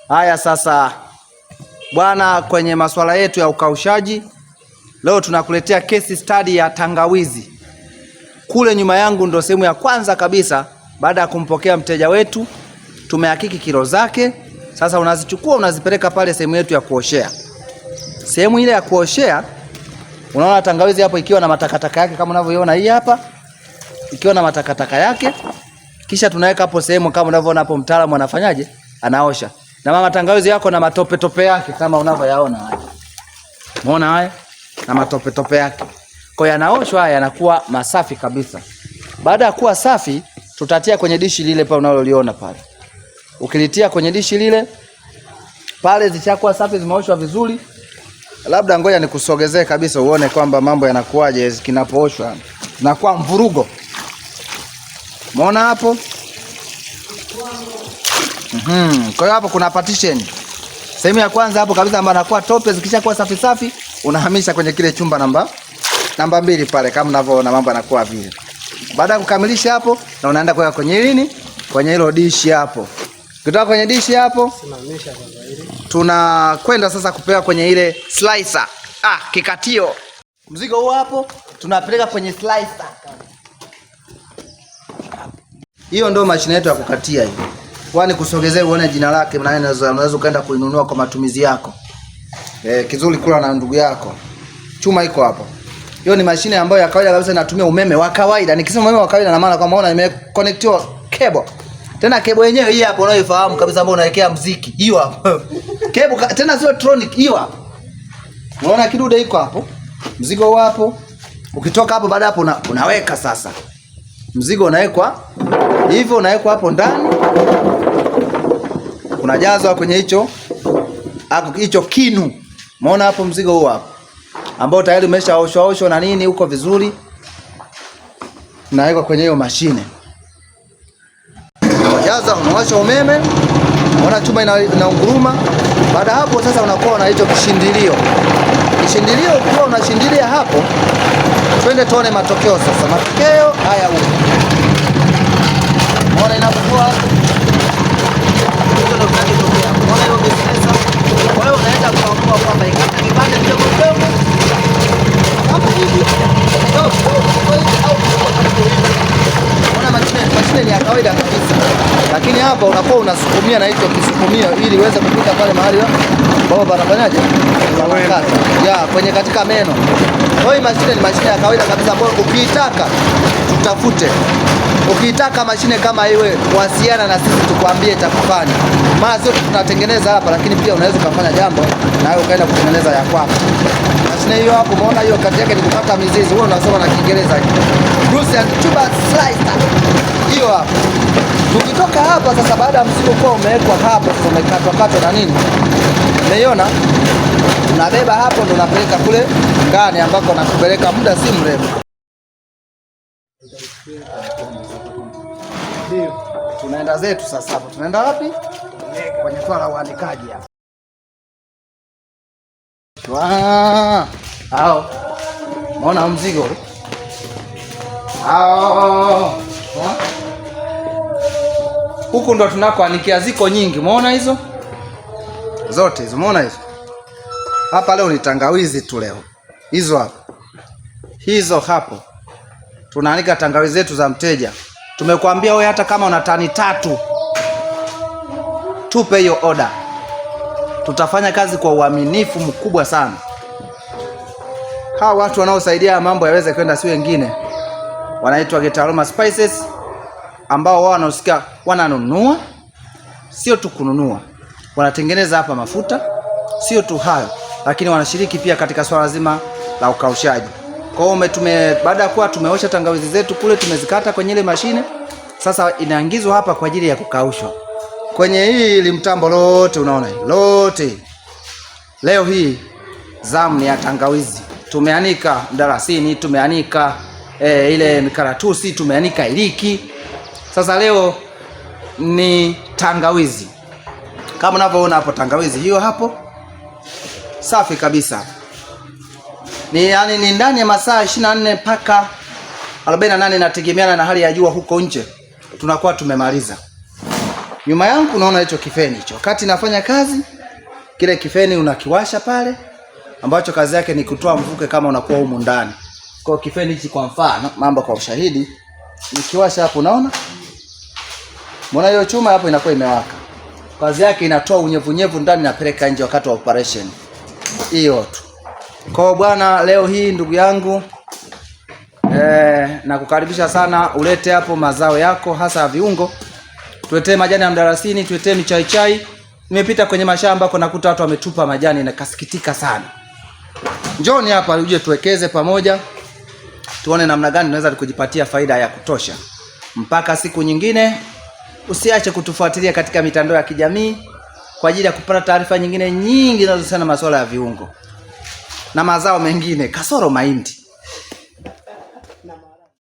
Haya sasa bwana, kwenye masuala yetu ya ukaushaji leo tunakuletea case study ya tangawizi. Kule nyuma yangu ndo sehemu ya kwanza kabisa baada ya kumpokea mteja wetu. Tumehakiki kilo zake. Sasa unazichukua unazipeleka pale sehemu yetu ya kuoshea. Sehemu ile ya kuoshea unaona tangawizi hapo ikiwa na matakataka yake kama unavyoiona hii hapa. Ikiwa na matakataka yake. Kisha tunaweka hapo sehemu kama unavyoona hapo mtaalamu anafanyaje? Anaosha. Na mama tangawizi yako na matope tope yake kama unavyoyaona haya. Umeona haya? Na matope tope yake. Kwa hiyo yanaoshwa haya yanakuwa masafi kabisa. Baada ya kuwa safi tutatia kwenye dishi lile pale unaloliona pale. Ukilitia kwenye dishi lile pale zishakuwa safi zimeoshwa vizuri. Labda ngoja nikusogezee kabisa uone kwamba mambo yanakuaje kinapooshwa. Zinakuwa mvurugo. Umeona hapo? Kwa hiyo hapo kuna partition. Sehemu ya kwanza hapo kabisa ambapo anakuwa tope zikishakuwa safi safi unahamisha kwenye kile chumba namba 2 pale kama unavyoona mambo yanakuwa vile. Baada ya kukamilisha hapo na unaenda kuweka kwenye nini? Kwenye hilo dishi hapo. Kutoka kwenye dishi hapo tunakwenda sasa kupeleka kwenye ile slicer. Kikatio. Mzigo huu hapo tunapeleka kwenye slicer. Hiyo ndio mashine yetu ya kukatia hiyo. Kwani kusogezea uone jina lake na unaweza kaenda kuinunua kwa matumizi yako. Kizuri kula na ndugu yako. Chuma iko hapo. Hiyo ni mashine ambayo ya kawaida kabisa inatumia umeme wa kawaida. Nikisema umeme wa kawaida na maana kwa maana imeconnectiwa cable. Tena cable yenyewe hii hapo unayoifahamu kabisa ambayo unawekea muziki. Hiyo hapo. Cable tena sio electronic hiyo hapo. Unaona kidude iko hapo. Mzigo wako hapo. Ukitoka hapo baada hapo unaweka sasa. Mzigo unawekwa hivyo, unawekwa hapo ndani. Unajazwa kwenye hicho kinu. Umeona hapo mzigo huu hapo. Ambao tayari umeshaoshwa na nini huko vizuri. Unawekwa kwenye hiyo mashine. Unajaza, unawasha umeme. Unaona chuma inaunguruma. Baada hapo sasa unakuwa na hicho kishindilio. Kishindilio ukiwa unashindilia hapo, twende tuone matokeo sasa. Matokeo haya huko. Unaona inapokuwa hiyo ndio kinachotokea. Unaona hiyo business. Kwa hiyo unaenda kuamua kwamba ikata kipande kidogo kidogo kama hivi. Unaona mashine ni ya kawaida kabisa. Lakini hapa unakuwa unasukumia na hicho kisukumio ili uweze kupita pale mahali ambapo panafanyaje? Kwenye katika meno. Kwa hiyo mashine ni mashine ya kawaida kabisa ambayo ukiitaka tutafute. Ukiitaka mashine kama iwe wasiana na sisi tukwambie itakufanya. Maana sio tunatengeneza hapa lakini pia unaweza kufanya jambo na wewe ukaenda kutengeneza ya kwako. Mashine hiyo hapo umeona hiyo kazi yake ni kukata mizizi. Wewe unasoma na Kiingereza. Bruce and tuber slicer. Hiyo hapo. Tukitoka hapa sasa baada ya mzigo kwa umewekwa hapo sasa umekatwa na nini? Umeiona? Unabeba hapo ndo unapeleka kule ndani ambako nakupeleka muda si mrefu. Tunaenda zetu sasa hapo. Tunaenda wapi? Kwenye swala uandikaji hapa. Hao. Unaona mzigo? Hao. Huku ndo tunakoanikia ziko nyingi. Umeona hizo? Zote hizo. Umeona hizo? Hapa leo ni tangawizi tu leo. Hizo hapo. Hizo hapo. Tunaanika tangawizi zetu za mteja. Tumekuambia wewe hata kama una tani 3 tupe hiyo order. Tutafanya kazi kwa uaminifu mkubwa sana. Hawa watu wanaosaidia mambo yaweze kwenda si wengine. Wanaitwa Getaroma Spices ambao wao wanahusika wananunua, sio tu kununua. Wanatengeneza hapa mafuta, sio tu hayo, lakini wanashiriki pia katika swala zima la ukaushaji. Kwa hiyo baada ya kuwa tumeosha tangawizi zetu kule tumezikata kwenye ile mashine, sasa inaingizwa hapa kwa ajili ya kukaushwa. Kwenye hii mtambo lote unaona lote. Leo hii zamu ni ya tangawizi. Tumeanika mdalasini, tumeanika ile mikaratusi, tumeanika iliki. Sasa leo ni tangawizi. Kama unavyoona hapo tangawizi hiyo hapo. Safi kabisa. Ni ndani ya masaa 24 mpaka 48 inategemeana na hali ya jua huko nje. Tunakuwa tumemaliza. Nyuma yangu unaona hicho kifeni hicho. Wakati nafanya kazi, kile kifeni unakiwasha pale, ambacho kazi yake ni kutoa mvuke kama unakuwa humu ndani. Kwa kifeni hichi kwa mfano, mambo kwa ushahidi, nikiwasha hapo unaona? Mbona hiyo chuma hapo inakuwa imewaka. Kazi yake inatoa unyevunyevu ndani na peleka nje wakati wa operation. Hiyo tu. Kwa bwana, leo hii ndugu yangu nakukaribisha sana ulete hapo mazao yako hasa ya viungo. Tuletee majani ya mdalasini, tuletee michaichai. Nimepita kwenye mashamba kwa nakuta watu wametupa majani na kasikitika sana. Njoni hapa uje tuwekeze pamoja. Tuone namna gani tunaweza kujipatia faida ya kutosha. Mpaka siku nyingine, usiache kutufuatilia katika mitandao ya kijamii kwa ajili ya kupata taarifa nyingine nyingi zinazohusiana na masuala ya viungo na mazao mengine kasoro mahindi.